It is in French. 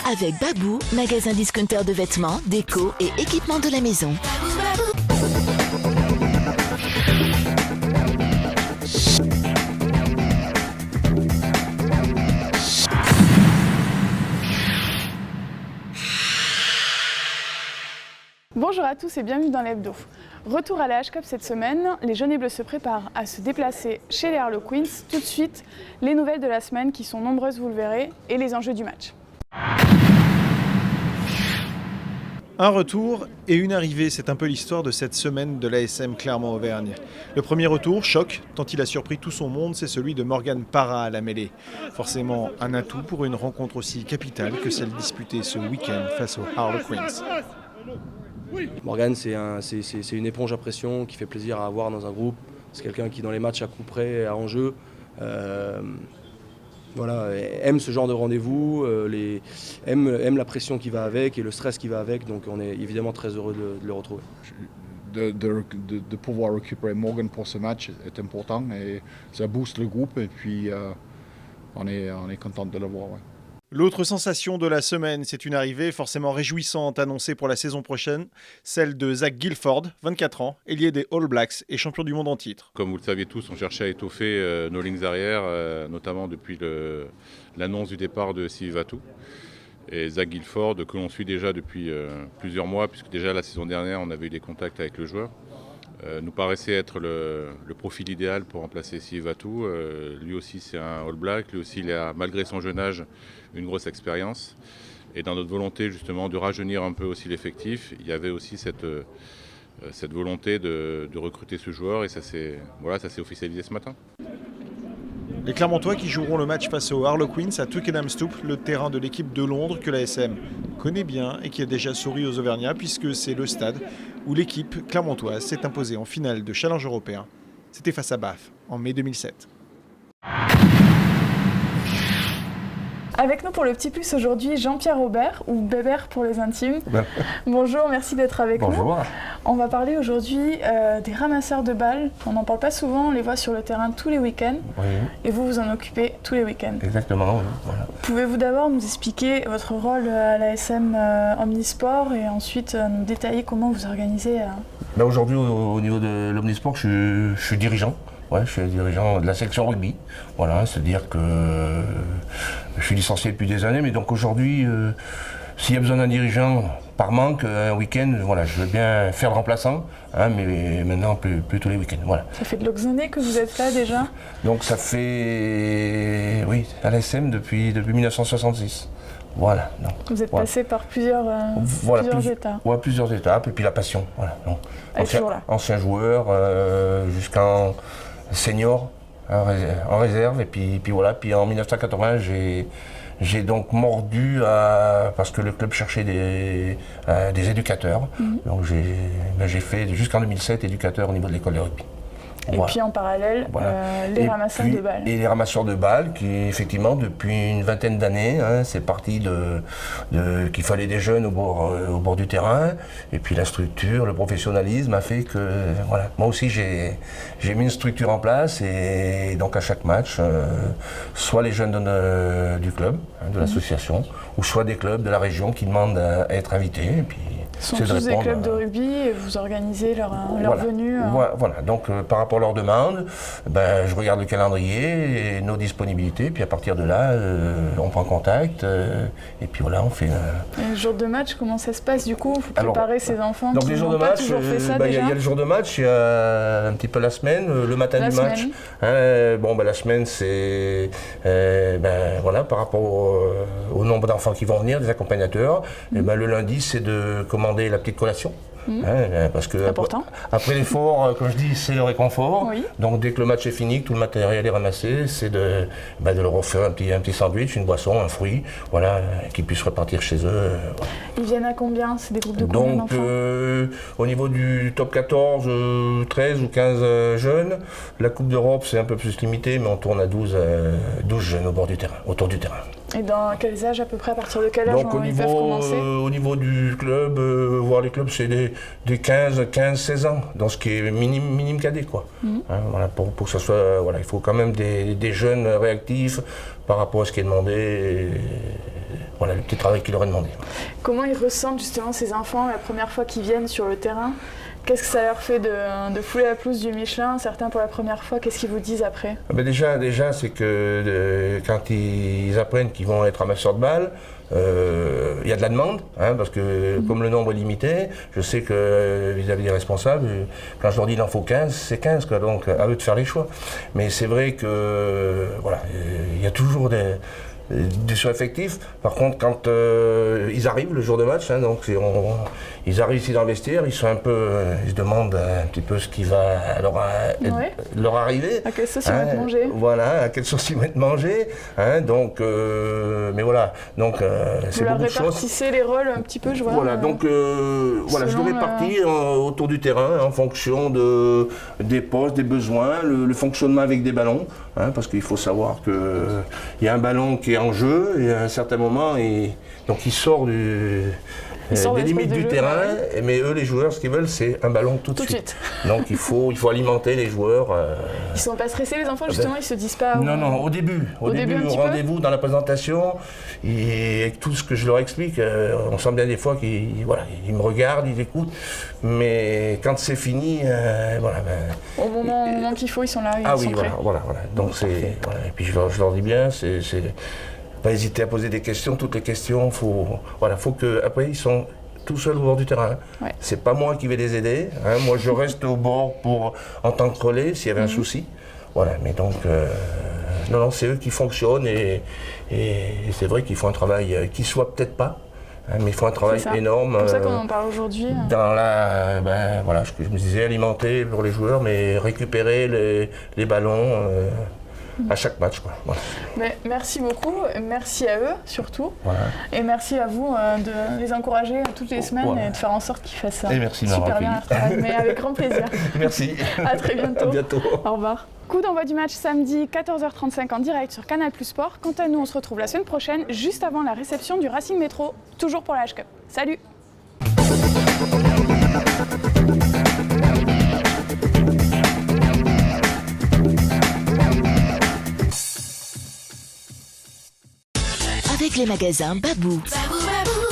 avec Babou, magasin discounter de vêtements, déco et équipements de la maison. Bonjour à tous et bienvenue dans l'Hebdo. Retour à la H-Cup cette semaine, les jaunes et bleus se préparent à se déplacer chez les Harlequins. Tout de suite, les nouvelles de la semaine qui sont nombreuses, vous le verrez, et les enjeux du match. Un retour et une arrivée, c'est un peu l'histoire de cette semaine de l'ASM Clermont-Auvergne. Le premier retour, choc, tant il a surpris tout son monde, c'est celui de Morgan Parra à la mêlée. Forcément un atout pour une rencontre aussi capitale que celle disputée ce week-end face aux Harlequins. Morgan, c'est une éponge à pression qui fait plaisir à avoir dans un groupe. C'est quelqu'un qui, dans les matchs à coups près, à enjeu, aime ce genre de rendez-vous, aime la pression qui va avec et le stress qui va avec. Donc on est évidemment très heureux de le retrouver. De pouvoir récupérer Morgan pour ce match est important et ça booste le groupe et puis on est content de le voir. Ouais. L'autre sensation de la semaine, c'est une arrivée forcément réjouissante annoncée pour la saison prochaine, celle de Zach Guilford, 24 ans, ailier des All Blacks et champion du monde en titre. Comme vous le saviez tous, on cherchait à étoffer nos lignes arrière, notamment depuis l'annonce du départ de Sivivatu. Et Zach Guilford, que l'on suit déjà depuis plusieurs mois, puisque déjà la saison dernière, on avait eu des contacts avec le joueur, nous paraissait être le profil idéal pour remplacer Sivivatu. Lui aussi, c'est un All Black. Lui aussi, il a, malgré son jeune âge, une grosse expérience. Et dans notre volonté, justement, de rajeunir un peu aussi l'effectif, il y avait aussi cette volonté de recruter ce joueur. Et ça s'est officialisé ce matin. Les Clermontois qui joueront le match face aux Harlequins à Twickenham Stoop, le terrain de l'équipe de Londres que l'ASM connaît bien et qui a déjà souri aux Auvergnats puisque c'est le stade où l'équipe clermontoise s'est imposée en finale de Challenge européen. C'était face à Bath en mai 2007. Avec nous pour le petit plus aujourd'hui, Jean-Pierre Aubert, ou Bébert pour les intimes. Bonjour, merci d'être avec nous. Bonjour. On va parler aujourd'hui des ramasseurs de balles. On n'en parle pas souvent, on les voit sur le terrain tous les week-ends. Oui. Et vous vous en occupez tous les week-ends. Exactement, oui. Voilà. Pouvez-vous d'abord nous expliquer votre rôle à l'ASM Omnisport et ensuite nous détailler comment vous organisez Aujourd'hui, au niveau de l'Omnisport, je suis dirigeant. Ouais, je suis dirigeant de la section rugby. Voilà, c'est-à-dire que je suis licencié depuis des années, mais donc aujourd'hui, s'il y a besoin d'un dirigeant par manque, un week-end, voilà, je veux bien faire le remplaçant, hein, mais maintenant plus tous les week-ends. Voilà. Ça fait de longues années que vous êtes là déjà ? Donc ça fait, oui, à l'ASM depuis 1966. Voilà. Donc, vous êtes passé par plusieurs étapes. Ouais, plusieurs étapes, et puis la passion. Voilà. Donc, ancien joueur jusqu'en senior en réserve, et puis voilà. Puis en 1980, j'ai donc mordu parce que le club cherchait des éducateurs. Donc j'ai fait jusqu'en 2007 éducateur au niveau de l'école de rugby. Et puis en parallèle, les ramasseurs de balles. Et les ramasseurs de balles, qui effectivement depuis une vingtaine d'années, hein, c'est parti qu'il fallait des jeunes au bord du terrain. Et puis la structure, le professionnalisme a fait que, voilà, moi aussi j'ai mis une structure en place. Et donc à chaque match, soit les jeunes du club, hein, de l'association, ou soit des clubs de la région qui demandent à être invités. Et puis, ce sont tous des clubs de rugby et vous organisez leur venue. Voilà, donc par rapport à leur demande, je regarde le calendrier et nos disponibilités, puis à partir de là, on prend contact et puis voilà, on fait... Et le jour de match, comment ça se passe du coup ? Il faut préparer ses enfants donc qui les jours n'ont de pas match, toujours fait ça il déjà. y a le jour de match, il y a un petit peu la semaine, le matin du match. La semaine c'est par rapport au nombre d'enfants qui vont venir, des accompagnateurs, et le lundi c'est de commander la petite collation. Parce que après l'effort, comme je dis, c'est le réconfort. Oui. Donc dès que le match est fini, que tout le matériel est ramassé, c'est de leur offrir un petit sandwich, une boisson, un fruit, voilà, qu'ils puissent repartir chez eux. Voilà. Ils viennent à combien ? C'est des groupes de combien d'enfants ? Donc au niveau du top 14, 13 ou 15 jeunes. La Coupe d'Europe, c'est un peu plus limité, mais on tourne à 12 jeunes autour du terrain. Et dans quels âges à peu près, à partir de quel âge ils peuvent commencer ? Au niveau du club, voir les clubs, c'est des 15-16 ans, dans ce qui est minime cadet, quoi. Voilà, pour que ça soit, il faut quand même des jeunes réactifs par rapport à ce qui est demandé. le petit travail qu'il leur est demandé. Comment ils ressentent justement ces enfants la première fois qu'ils viennent sur le terrain? Qu'est-ce que ça leur fait de fouler la pelouse du Michelin? Certains pour la première fois, qu'est-ce qu'ils vous disent après? Déjà c'est que quand ils apprennent qu'ils vont être amasseurs de balles, il y a de la demande, parce que comme le nombre est limité, je sais que vis-à-vis des responsables, quand je leur dis il en faut 15, c'est 15, quoi, donc à eux de faire les choix. Mais c'est vrai que voilà, il y a toujours des sureffectifs. Par contre, quand ils arrivent le jour de match, donc ils arrivent ici dans le vestiaire, ils sont ils se demandent un petit peu ce qui va leur arriver. À quelle sauce ils vont être mangés. Voilà, à quelle sauce ils vont être mangés. Donc, mais voilà, donc c'est beaucoup de choses. Vous répartissez les rôles un petit peu, je vois. Voilà, donc voilà, je le répartis autour du terrain en fonction des postes, des besoins, le fonctionnement avec des ballons, parce qu'il faut savoir qu'il y a un ballon qui est en jeu et à un certain moment, donc il sort des limites du terrain, mais eux les joueurs ce qu'ils veulent c'est un ballon tout de suite. Donc il faut alimenter les joueurs. Ils sont pas stressés les enfants justement, ils se disent pas. Non, au début au rendez-vous dans la présentation, et avec tout ce que je leur explique, on sent bien des fois qu'ils me regardent, ils écoutent, mais quand c'est fini, au moment qu'il faut, ils sont là, ils sont prêts. Voilà. Donc et puis je leur dis bien, c'est pas hésiter à poser des questions, toutes les questions, faut que après ils sont tout seuls au bord du terrain. Ouais. C'est pas moi qui vais les aider, moi je reste au bord en tant que relais s'il y avait un souci. Voilà, mais donc non, c'est eux qui fonctionnent et c'est vrai qu'ils font un travail qui soit peut-être pas, mais ils font un travail énorme. C'est pour ça qu'on en parle aujourd'hui. Dans ce que je me disais, alimenter pour les joueurs, mais récupérer les ballons. À chaque match, quoi. Voilà. Mais merci beaucoup, merci à eux surtout, et merci à vous de les encourager toutes les semaines et de faire en sorte qu'ils fassent ça. Et merci super bien leur travail, mais avec grand plaisir. Merci. À très bientôt. À bientôt. Au revoir. Coup d'envoi du match samedi 14h35 en direct sur Canal+ Sport. Quant à nous, on se retrouve la semaine prochaine, juste avant la réception du Racing Métro, toujours pour la H-Cup. Salut. Avec les magasins Babou,